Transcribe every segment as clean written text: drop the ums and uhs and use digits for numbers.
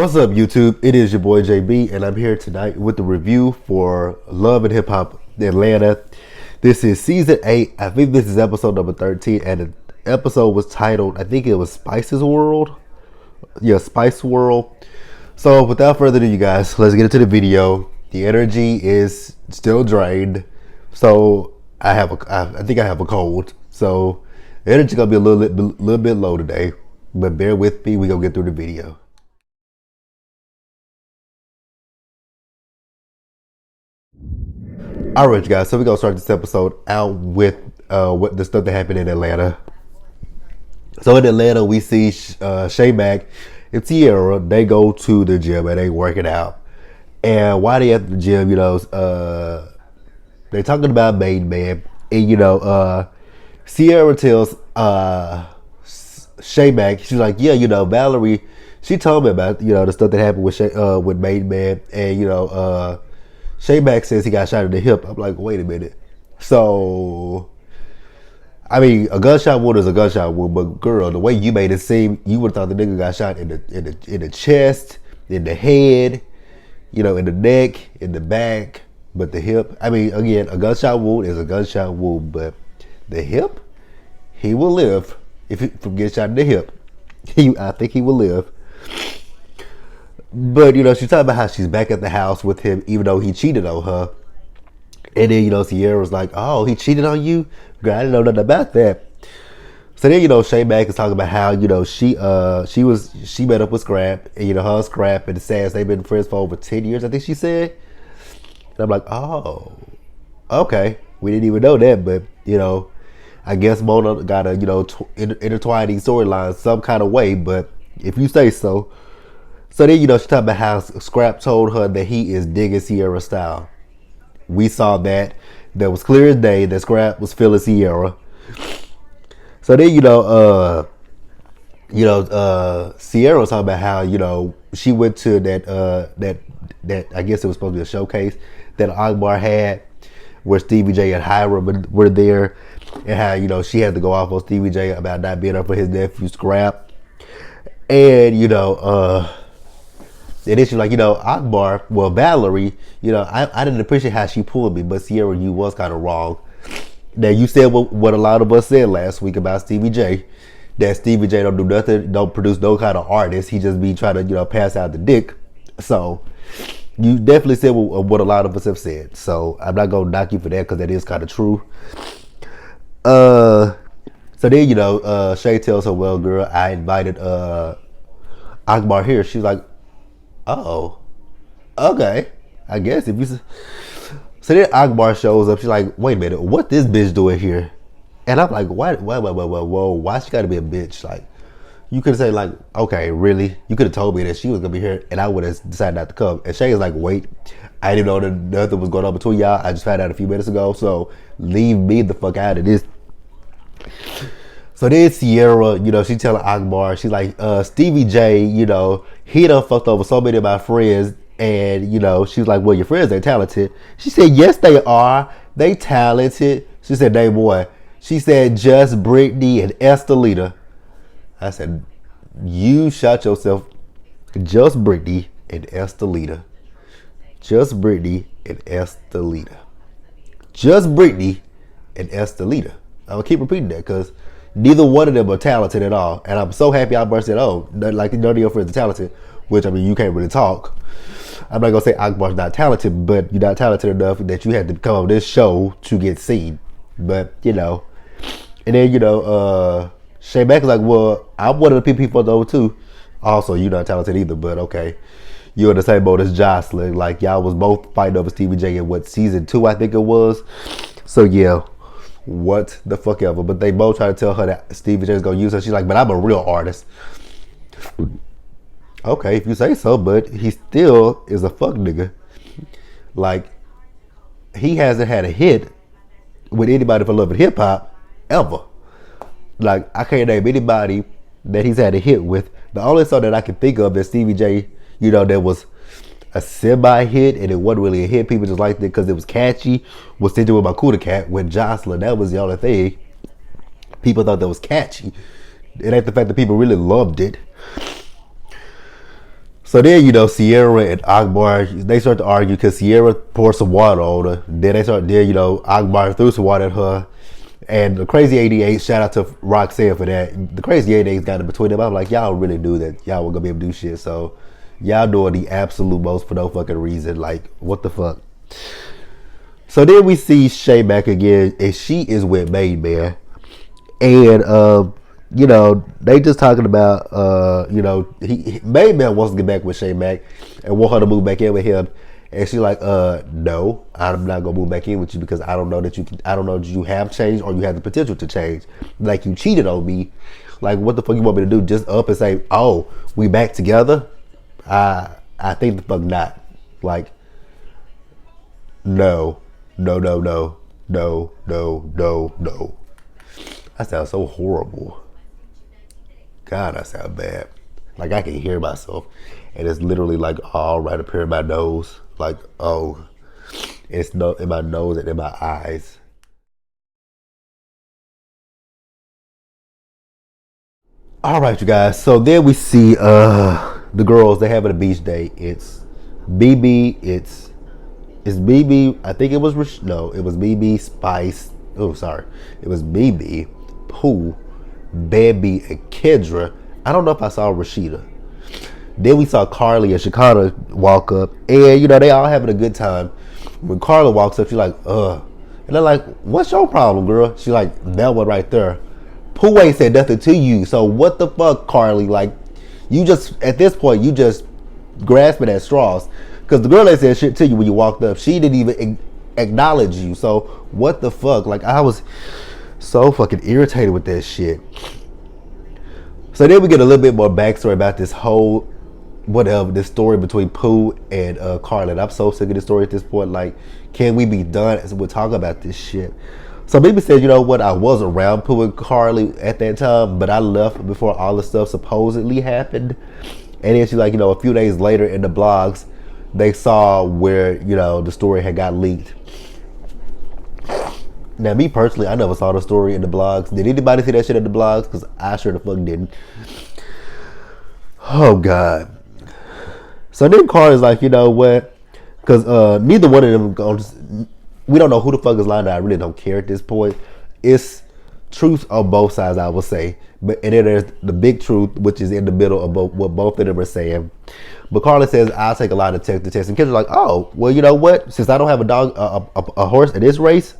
What's up, YouTube? It is your boy JB, and I'm here tonight with the review for Love and Hip Hop Atlanta. This is season 8. I think this is episode number 13, and the episode was titled, I think it was Spice's World. Yeah, Spice World. So, without further ado, you guys, let's get into the video. The energy is still drained, so I think I have a cold. So, the energy gonna be a little bit low today, but bear with me. We gonna get through the video. All right, guys. So we're gonna start this episode out with what the stuff that happened in Atlanta. So in Atlanta, we see Shay Mack and Tierra. They go to the gym and they working out. And while they at the gym, they talking about Main Man, and Sierra tells Shay Mack, she's like, yeah, Valerie, she told me about the stuff that happened with Main Man, and Shay Mack says he got shot in the hip. I'm like, wait a minute. So, I mean, a gunshot wound is a gunshot wound, but girl, the way you made it seem, you would have thought the nigga got shot in the chest, in the head, in the neck, in the back, but the hip. I mean, again, a gunshot wound is a gunshot wound, but the hip, he will live from getting shot in the hip. I think he will live. But she's talking about how she's back at the house with him, even though he cheated on her. And then Sierra was like, "Oh, he cheated on you? Girl, I didn't know nothing about that." So then Shay Mack is talking about how she met up with Scrap, and her and Scrap and Sass, they've been friends for over 10 years, I think she said. And I'm like, oh, okay, we didn't even know that, but I guess Mona gotta intertwine these storylines some kind of way, but if you say so. So then, she talked about how Scrap told her that he is digging Sierra style. We saw that. That was clear as day that Scrap was feeling Sierra. So then, Sierra was talking about how, she went to that I guess it was supposed to be a showcase that Akbar had where Stevie J and Hiram were there, and how, she had to go off on Stevie J about not being up for his nephew Scrap. And, and then she's like, Akbar, well, Valerie, I didn't appreciate how she pulled me, but Sierra, you was kind of wrong. Now, you said what a lot of us said last week about Stevie J, that Stevie J don't do nothing, don't produce no kind of artist. He just be trying to, pass out the dick. So, you definitely said what a lot of us have said. So, I'm not going to knock you for that because that is kind of true. So then, Shay tells her, well, girl, I invited Akbar here. She's like, oh, okay. I guess if you. So then Akbar shows up. She's like, wait a minute, what this bitch doing here? And I'm like, whoa, why she gotta be a bitch? Like, you could have said like, okay, really? You could have told me that she was gonna be here, and I would have decided not to come. And Shay is like, wait, I didn't know that nothing was going on between y'all. I just found out a few minutes ago. So leave me the fuck out of this. So then Sierra, she telling Akbar, she's like, Stevie J, he done fucked over so many of my friends. And, she was like, well, your friends ain't talented. She said, yes, they are. They talented. She said, name one. She said, just Brittany and Estelita. I said, you shot yourself. Just Brittany and Estelita. Just Brittany and Estelita. Just Brittany and Estelita. I'll keep repeating that because neither one of them are talented at all. And I'm so happy Akbar said, oh, like none of your friends are talented. Which, I mean, you can't really talk. I'm not going to say Akbar's not talented, but you're not talented enough that you had to come on this show to get seen. But, And then, Shay Mack is like, well, I'm one of the people he fucked over too. Also, you're not talented either, but okay. You're in the same boat as Jocelyn. Like, y'all was both fighting over Stevie J in season 2, I think it was. So, yeah. What the fuck ever. But they both try to tell her that Stevie J is going to use her. She's like, but I'm a real artist. Okay, if you say so, but he still is a fuck nigga. Like, he hasn't had a hit with anybody for Love and Hip Hop ever. Like, I can't name anybody that he's had a hit with. The only song that I can think of that Stevie J, that was a semi-hit and it wasn't really a hit. People just liked it because it was catchy. Was Stitching with My Cuda Cat with Jocelyn. That was the only thing. People thought that was catchy. It ain't the fact that people really loved it. So then, Sierra and Akbar, they start to argue because Sierra poured some water on her. Then Akbar threw some water at her. And the Crazy 88, shout out to Roxanne for that. The Crazy 88's got it between them. I'm like, y'all really do that. Y'all were gonna be able to do shit. So y'all doing the absolute most for no fucking reason. Like, what the fuck? So then we see Shay back again, and she is with Main Man. And they just talking about Main Man wants to get back with Shay Mack and want her to move back in with him. And she's like, no, I'm not gonna move back in with you because I don't know that you have changed or you have the potential to change. Like, you cheated on me. Like, what the fuck you want me to do? Just up and say, oh, we back together? I think the fuck not. Like, no. No. I sound so horrible. God, I sound bad. Like, I can hear myself. And it's literally like all right up here in my nose. Like, oh, it's in my nose and in my eyes. All right, you guys. So then we see the girls. They having a beach day. It's BB. It's BB. I think it was it was BB, Spice. Oh, sorry. It was BB, Pooh, Baby, and Kendra. I don't know if I saw Rashida. Then we saw Carly and Shakana walk up, and they all having a good time. When Carla walks up, she's like, ugh. And they're like, what's your problem, girl? She's like, that one right there. Pooh ain't said nothing to you, so what the fuck, Carly? Like, you just, at this point, you just grasping at straws. Because the girl ain't said shit to you when you walked up. She didn't even acknowledge you, so what the fuck? Like, I was so fucking irritated with that shit. So then we get a little bit more backstory about this whole this story between Pooh and Carly. And I'm so sick of this story at this point. Like, can we be done as we're talking about this shit? So Baby said, you know what, I was around Pooh and Carly at that time, but I left before all the stuff supposedly happened. And then she's like, a few days later in the blogs, they saw where, the story had got leaked. Now, me personally, I never saw the story in the blogs. Did anybody see that shit in the blogs? Because I sure the fuck didn't. Oh, God. So then Carly's like, you know what? Because neither one of them, we don't know who the fuck is lying. I really don't care at this point. It's truth on both sides, I would say. And then there's the big truth, which is in the middle of what both of them are saying. But Carly says, I'll take a lie to test the test. And Kendra's like, oh, well, you know what? Since I don't have a horse in this race,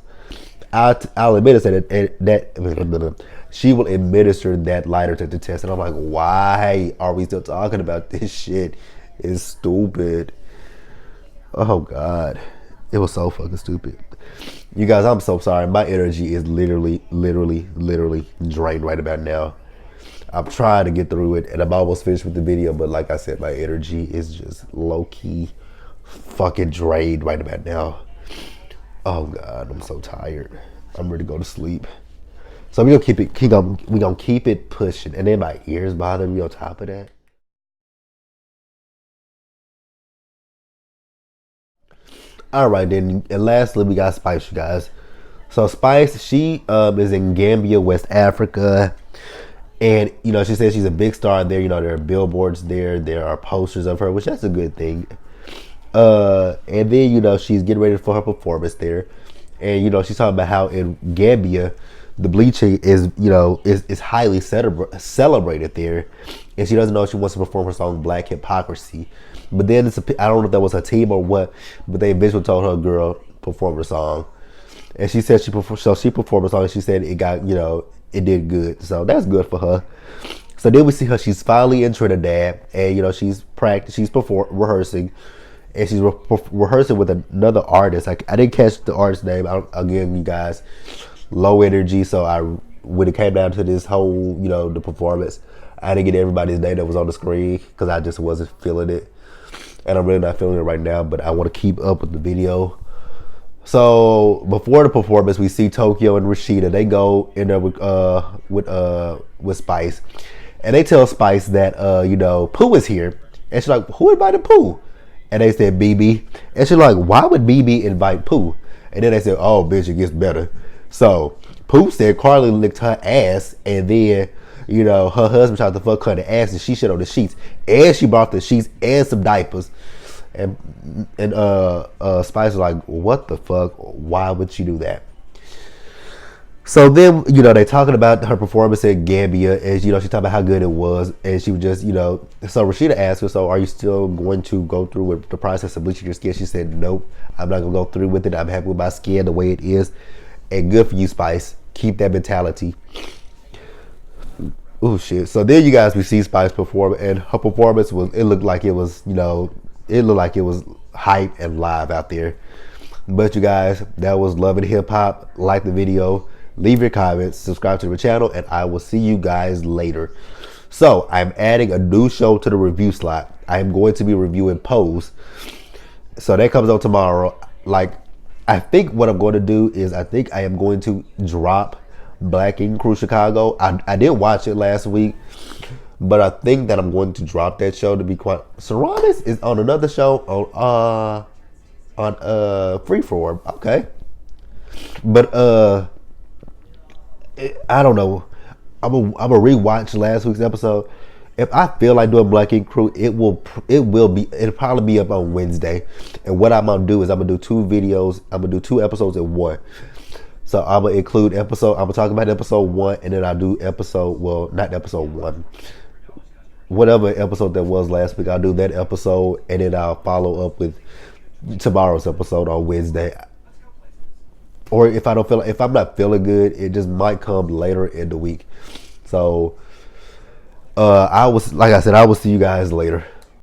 I'll administer that she will administer that lie detector test. And I'm like, why are we still talking about this shit? It's stupid. Oh, God. It was so fucking stupid. You guys, I'm so sorry. My energy is literally drained right about now. I'm trying to get through it, and I'm almost finished with the video, but like I said, my energy is just low-key fucking drained right about now. Oh, God, I'm so tired. I'm ready to go to sleep. So we're gonna keep it pushing. And then my ears bother me on top of that. All right, then, and lastly, we got Spice, you guys. So Spice, she is in Gambia, West Africa. And, she says she's a big star there. There are billboards there. There are posters of her, which that's a good thing. And then, she's getting ready for her performance there. And, she's talking about how in Gambia, the bleaching is highly celebrated there. And she doesn't know if she wants to perform her song Black Hypocrisy. But then I don't know if that was her team or what, but they eventually told her, girl, perform the song. And she said she performed the song, and she said it got, it did good. So that's good for her. So then we see her, she's finally in Trinidad, and she's rehearsing, and she's rehearsing with another artist. I didn't catch the artist's name. Again, you guys, low energy. So when it came down to this whole, the performance, I didn't get everybody's name that was on the screen because I just wasn't feeling it. And I'm really not feeling it right now, but I want to keep up with the video. So before the performance, we see Tokyo and Rashida. They go in there with Spice, and they tell Spice that Pooh is here, and she's like, who invited Pooh? And they said BB, and she's like, why would BB invite Pooh? And then they said, oh bitch, it gets better. So Pooh said Carly licked her ass, and then You know, her husband tried to fuck her in the ass and she shit on the sheets. And she brought the sheets and some diapers. And Spice was like, what the fuck? Why would she do that? So then, you know, they talking about her performance at Gambia, and you know, she talking about how good it was, and she was just, you know, so Rashida asked her, so are you still going to go through with the process of bleaching your skin? She said, nope, I'm not gonna go through with it. I'm happy with my skin the way it is, and good for you, Spice. Keep that mentality. Oh shit. So then you guys we see Spice perform, and her performance was, it looked like it was, you know, it looked like it was hype and live out there. But you guys, that was Love and Hip Hop. Like the video, leave your comments, subscribe to the channel, and I will see you guys later. So I'm adding a new show to the review slot. I am going to be reviewing Pose. So that comes out tomorrow. Like, I think what I'm going to do is I think I am going to drop Black Ink Crew Chicago. I did watch it last week, but I think that I'm going to drop that show, to be quite. Serranis is on another show on Freeform. Okay. But I don't know. I'm a rewatch last week's episode. If I feel like doing Black Ink Crew, it'll probably be up on Wednesday. And what I'm gonna do is I'm gonna do 2 videos. I'm gonna do 2 episodes in one. So I'm gonna include I'm gonna talk about episode 1, and then I'll do not episode 1. Whatever episode that was last week, I'll do that episode, and then I'll follow up with tomorrow's episode on Wednesday. Or if I'm not feeling good, it just might come later in the week. So I will see you guys later.